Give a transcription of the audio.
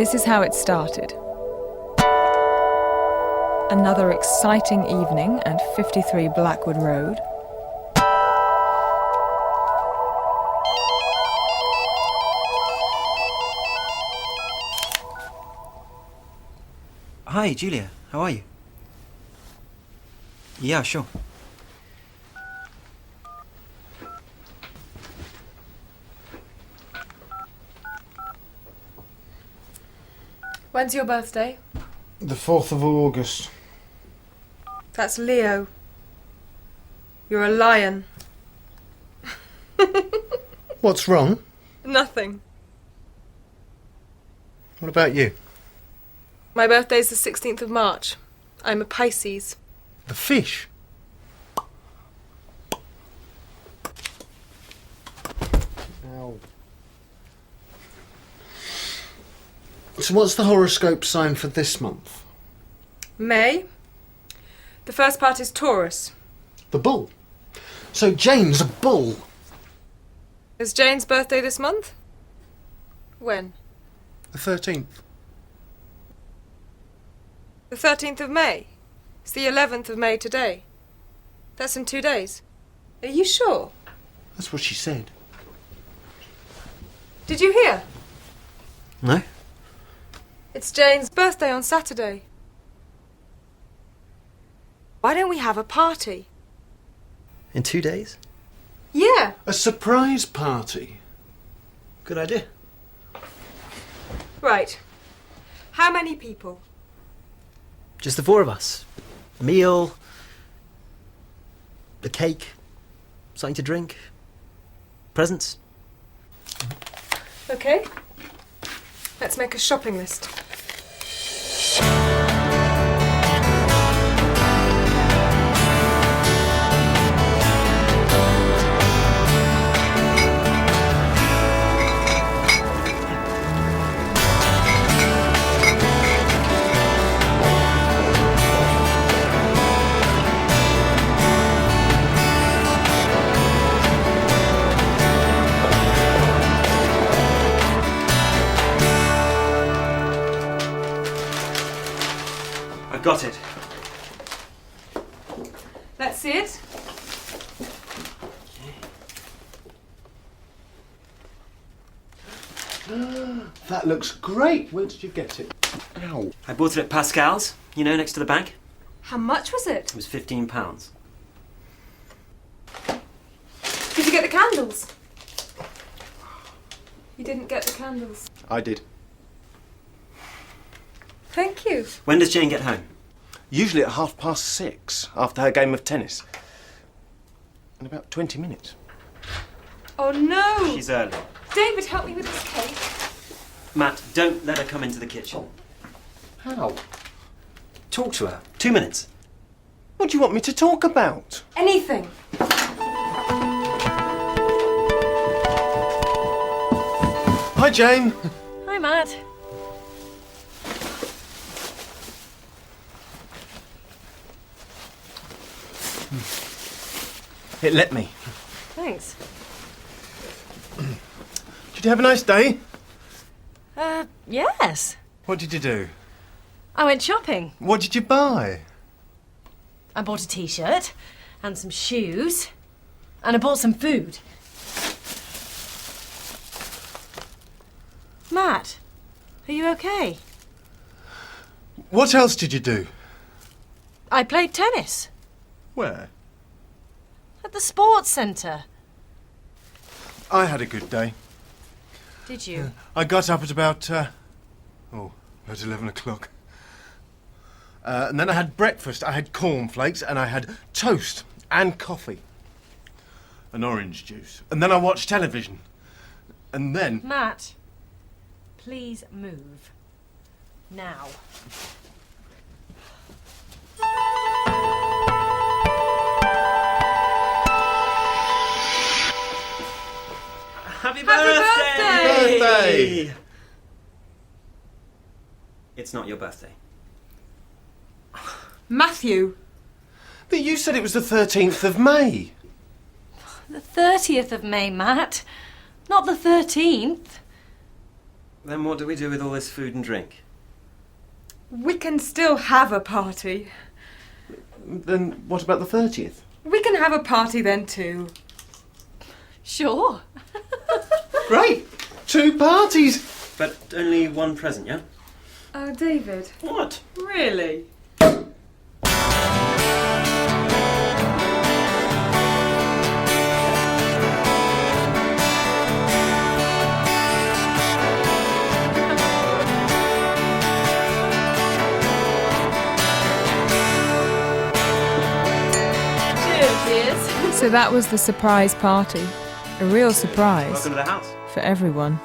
this is how it started. Another exciting evening at 53 Blackwood Road. Hi, Julia. How are you? Yeah, sure. When's your birthday? The 4th of August. That's Leo. You're a lion. What's wrong? Nothing. What about you? My birthday's the 16th of March. I'm a Pisces. The fish? Ow. So what's the horoscope sign for this month? May. The first part is Taurus. The bull. So Jane's a bull. Is Jane's birthday this month? When? The 13th. The 13th of May. It's the 11th of May today. That's in 2 days. Are you sure? That's what she said. Did you hear? No? It's Jane's birthday on Saturday. Why don't we have a party? In 2 days? Yeah. A surprise party. Good idea. Right. How many people? Just the 4 of us. A meal, a cake, something to drink, presents. Okay. Let's make a shopping list. Got it. Let's see it. That looks great. Where did you get it? Ow. I bought it at Pascal's, you know, next to the bank. How much was it? It was £15. Did you get the candles? You didn't get the candles. I did. Thank you. When does Jane get home? Usually at 6:30 after her game of tennis. In about 20 minutes. Oh no! She's early. David, help me with this cake. Matt, don't let her come into the kitchen. How? Talk to her. 2 minutes. What do you want me to talk about? Anything. Hi, Jane. Hi, Matt. It let me. Thanks. Did you have a nice day? Yes. What did you do? I went shopping. What did you buy? I bought a t-shirt and some shoes and I bought some food. Matt, are you okay? What else did you do? I played tennis Where? at the sports centre. I had a good day. Did you? I got up at about 11 o'clock. And then I had breakfast. I had cornflakes and I had toast and coffee. And orange juice. And then I watched television. And then... Matt, please move. Now. Happy birthday! Birthday! It's not your birthday. Matthew. But you said it was the 13th of May. The 30th of May, Matt. Not the 13th. Then what do we do with all this food and drink? We can still have a party. Then what about the 30th? We can have a party then too. Sure. Great! 2 parties! But only one present, yeah? Oh, David. What? Really? Cheers. So that was the surprise party. A real surprise Welcome to the house. for everyone.